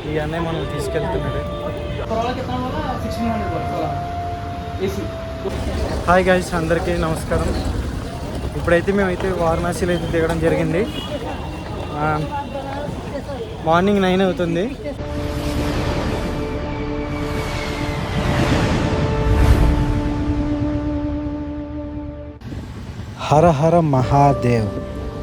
ఈ అన్నయ్య మనం తీసుకెళ్తున్నాడు. హాయ్ గైస్, అందరికీ నమస్కారం. ఇప్పుడైతే మేమైతే వారణాసిలో అయితే దిగడం జరిగింది. మార్నింగ్ 9 అవుతుంది. హర హర మహాదేవ్.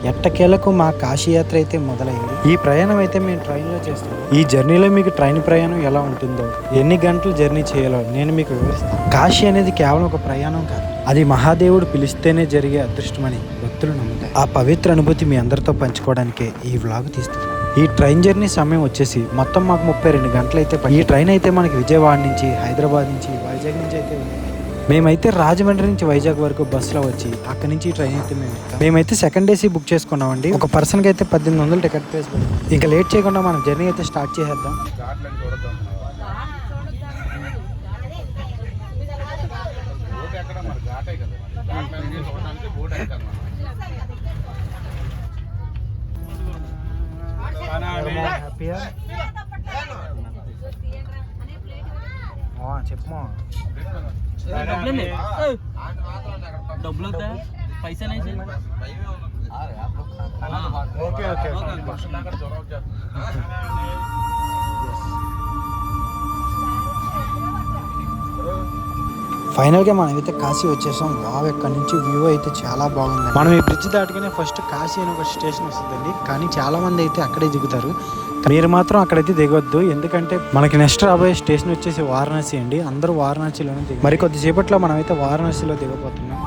ఎట్టకేలకు మా కాశీయాత్ర అయితే మొదలైంది. ఈ ప్రయాణం అయితే మేము ట్రైన్లో చేస్తాం. ఈ జర్నీలో మీకు ట్రైన్ ప్రయాణం ఎలా ఉంటుందో, ఎన్ని గంటలు జర్నీ చేయాలో నేను మీకు వివరిస్తాను. కాశీ అనేది కేవలం ఒక ప్రయాణం కాదు, అది మహాదేవుడు పిలిస్తేనే జరిగే అదృష్టమని భక్తులు నమ్ముతారు. ఆ పవిత్ర అనుభూతి మీ అందరితో పంచుకోవడానికే ఈ వ్లాగ్ తీస్తున్నాను. ఈ ట్రైన్ జర్నీ సమయం వచ్చేసి మొత్తం మాకు 32 గంటలు అయితే. ఈ ట్రైన్ అయితే మనకి విజయవాడ నుంచి, హైదరాబాద్ నుంచి, వైజాగ్ నుంచి అయితే ఉంది. మేమైతే రాజమండ్రి నుంచి వైజాగ్ వరకు బస్సులో వచ్చి అక్కడి నుంచి ట్రైన్ అయితే మేమైతే సెకండ్ ఏసీ బుక్ చేసుకున్నామండి. ఒక పర్సన్కి అయితే 1800 టికెట్ ప్రైస్ పడింది. ఇంకా లేట్ చేయకుండా మనం జర్నీ అయితే స్టార్ట్ చేసేద్దాం. చెప్పమా डब्बल होता है, पैसा नहीं चाहिए। ओके ओके ఫైనల్గా మనం అయితే కాశీ వచ్చేసాం. వావ్, ఎక్కడి నుంచి వ్యూ అయితే చాలా బాగుంది. మనం ఈ బ్రిడ్జ్ దాటుగానే ఫస్ట్ కాశీ అని ఒక స్టేషన్ వస్తుందండి. కానీ చాలా మంది అయితే అక్కడే దిగుతారు. మీరు మాత్రం అక్కడైతే దిగొద్దు, ఎందుకంటే మనకి నెక్స్ట్ రాబోయే స్టేషన్ వచ్చేసి వారణాసి అండి. అందరూ వారణాసిలోనే దిగు. మరి కొద్దిసేపట్లో మనం అయితే వారణాసిలో దిగబోతున్నాం.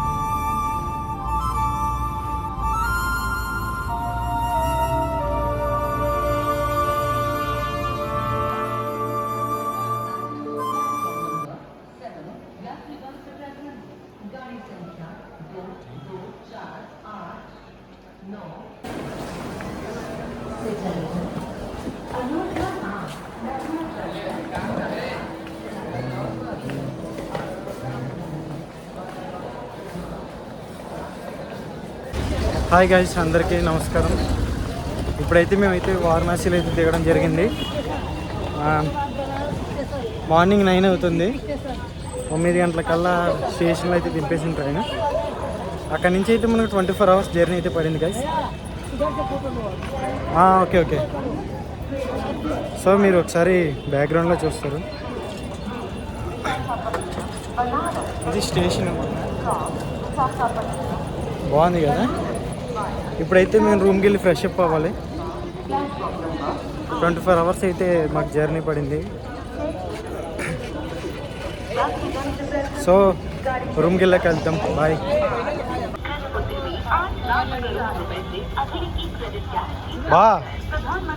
హాయ్ గైస్, అందరికీ నమస్కారం. ఇప్పుడైతే మేమైతే వారణాసిలో అయితే దిగడం జరిగింది. మార్నింగ్ 9 అవుతుంది. 9 గంటలకల్లా స్టేషన్లో అయితే దింపేసిన ట్రైన్. అక్కడి నుంచి అయితే మనకు 24 అవర్స్ జర్నీ అయితే పడింది గైస్. Okay okay. సో మీరు ఒకసారి బ్యాక్గ్రౌండ్లో చూస్తారు, ఇది స్టేషన్ బాగుంది కదా. ఇప్పుడైతే మేము రూమ్కి వెళ్ళి ఫ్రెష్ అప్ అవ్వాలి. 24 అవర్స్ అయితే మాకు జర్నీ పడింది. సో రూమ్కి వెళ్ళాక వెళ్తాం. బాయ్.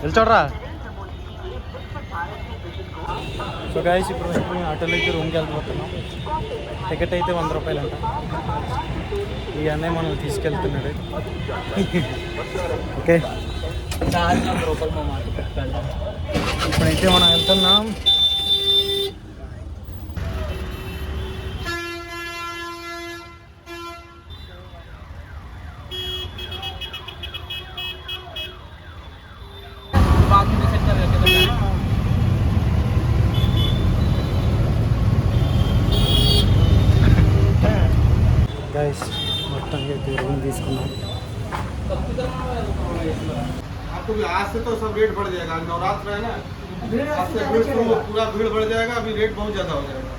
వెళ్తాడ్రా. సో గాయస్, ఇప్పుడు మేము ఆటోలో అయితే రూమ్కి వెళ్ళిపోతున్నాం. టికెట్ అయితే 100 రూపాయలు అంట. ఈ అన్నయ్య మనం తీసుకెళ్తున్నాడు. ఓకే, ఇప్పుడైతే మనం వెళ్తున్నాం. गाइस మొత్తంగా రూమ్ తీసుకున్నాం. आपको भी आज से तो सब रेट बढ़ जाएगा. नवरात्र है ना, पूरा भीड़ बढ़ जाएगा. अभी रेट बहुत ज़्यादा हो जाएगा.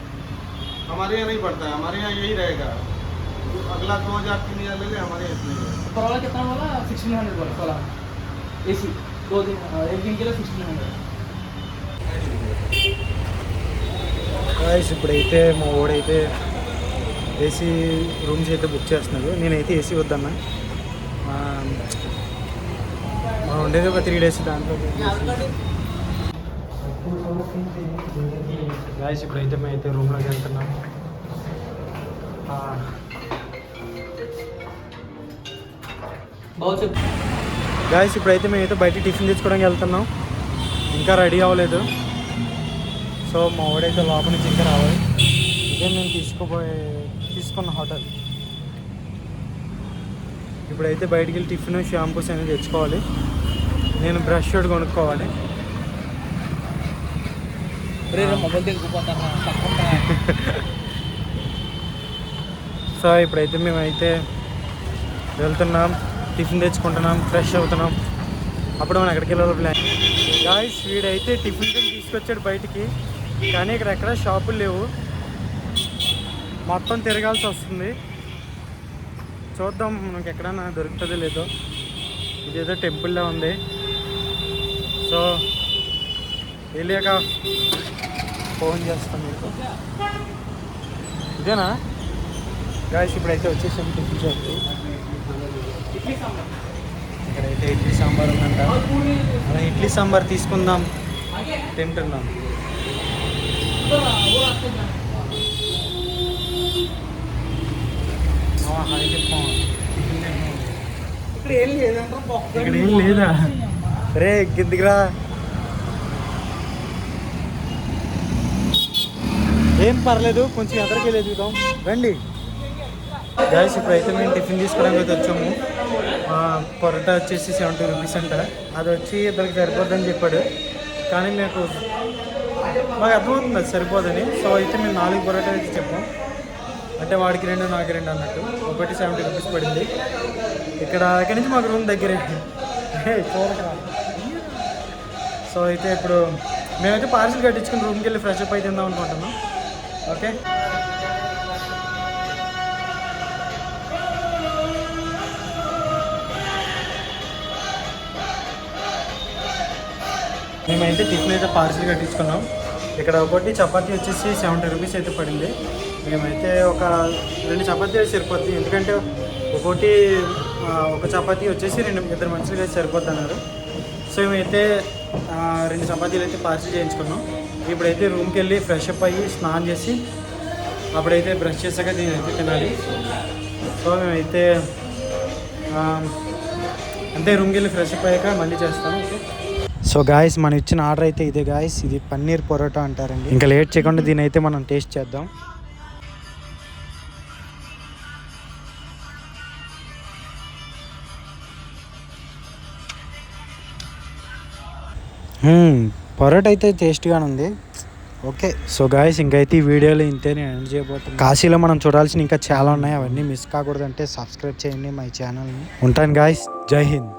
हमारे यहाँ नहीं बढ़ता है, हमारे यहाँ यही रहेगा. अगला 2000-3000 ले ले, हमारे यहाँ इसमें परवाला कितना बोला? 1600 बोला सोला एसी 2 दिन, एक दिन के लिए 1600. गाइस ఇప్పుడైతే మా ఓడైతే ఏసీ రూమ్స్ అయితే బుక్ చేస్తున్నాడు. నేనైతే ఏసీ వద్దన్నా. మనం ఉండేది ఒక 3 days. దాంట్లో గాయస్ ఇప్పుడైతే మేమైతే రూమ్లోకి వెళ్తున్నాం. గాయస్ ఇప్పుడైతే మేమైతే బయట టిఫిన్ తెచ్చుకోవడానికి వెళ్తున్నాం. ఇంకా రెడీ అవ్వలేదు. సో మా వాడైతే లోపల నుంచి ఇంకా రావాలి. ఇదే మేము తీసుకున్న హోటల్. ఇప్పుడైతే బయటికి వెళ్ళి టిఫిన్, షాంపూస్ అనేది తెచ్చుకోవాలి. నేను బ్రష్ షర్ట్ కొనుక్కోవాలి. రే మొబైల్ దిగిపోతాను తప్పకుండా. సో ఇప్పుడైతే మేమైతే వెళ్తున్నాం, టిఫిన్ తెచ్చుకుంటున్నాం, ఫ్రెష్ అవుతున్నాం. అప్పుడు మనం ఎక్కడికి వెళ్ళాలో ప్లాన్. గాయ్స్ వీడైతే టిఫిన్ తీసుకొచ్చాడు బయటికి, కానీ ఇక్కడ ఎక్కడ షాపులు లేవు, మొత్తం తిరగాల్సి వస్తుంది. చూద్దాం మనకి ఎక్కడైనా దొరుకుతుందో లేదో. ఇదేదో టెంపుల్లో ఉంది. సో వెళ్ళాక ఫోన్ చేస్తాం మీకు. ఇదేనా గాయస్? ఇప్పుడైతే వచ్చేసాం టిఫిన్ షాప్కి. ఇక్కడైతే ఇడ్లీ సాంబార్ ఉందంట. అలా ఇడ్లీ సాంబార్ తీసుకుందాం తింటున్నాం. ఇక్కడ ఏం లేదంటే ఇక్కడ ఏం లేదా? రే కిందికి రా. ఏం పర్లేదు, కొంచెం ఎదరికి వెళ్ళి చూద్దాం రండి. గాయస్ ఇప్పుడైతే మేము టిఫిన్ తీసుకోవడానికి అయితే వచ్చాము. పొరటా వచ్చేసి 70 రూపీస్ అంట. అది వచ్చి ఇద్దరికి సరిపోద్దని చెప్పాడు, కానీ మాకు అర్థమవుతుంది అది సరిపోదని. సో అయితే మేము 4 పొరటా అయితే చెప్పాం. అంటే వాడికి 2 నాకు 2 అన్నట్టు. ఒకటి 70 రూపీస్ పడింది. ఇక్కడి నుంచి మాకు రూమ్ దగ్గరే. సో అయితే ఇప్పుడు మేమైతే పార్సిల్ కట్టించుకుని రూమ్కి వెళ్ళి ఫ్రెష్ అప్ అయితే తిందాం అనుకుంటున్నాం. ఓకే, మేమైతే టిఫిన్ అయితే పార్సిల్ కట్టించుకున్నాం. ఇక్కడ ఒకటి చపాతీ వచ్చేసి 70 రూపీస్ అయితే పడింది. మేమైతే ఒక 2 చపాతీ అయితే సరిపోద్ది, ఎందుకంటే ఒక చపాతీ వచ్చేసి 2 మనుషులకి అయితే సరిపోద్ది అన్నారు. సో మేమైతే 2 చపాతీలు అయితే పార్సిల్ చేయించుకున్నాం. ఇప్పుడైతే రూమ్కి వెళ్ళి ఫ్రెష్ అప్ అయ్యి స్నానం చేసి అప్పుడైతే బ్రష్ చేసాక దీనైతే తినాలి. సో మేమైతే అంతే, రూమ్కి వెళ్ళి ఫ్రెష్ అప్ అయ్యాక మళ్ళీ చేస్తాను. ఓకే. సో గాయస్ మనం ఇచ్చిన ఆర్డర్ అయితే ఇదే గాయస్. ఇది పన్నీర్ పొరోటా అంటారండి. ఇంకా లేట్ చేయకుండా దీని అయితే మనం టేస్ట్ చేద్దాం. పొరోటా అయితే టేస్ట్గానే ఉంది. ఓకే. సో గాయస్ ఇంకైతే ఈ వీడియోలో ఇంతే నేను ఎండ్ చేయబోతున్నాను. కాశీలో మనం చూడాల్సిన ఇంకా చాలా ఉన్నాయి, అవన్నీ మిస్ కాకూడదంటే సబ్స్క్రైబ్ చేయండి మై ఛానల్ని. ఉంటాను గాయస్, జై హింద్.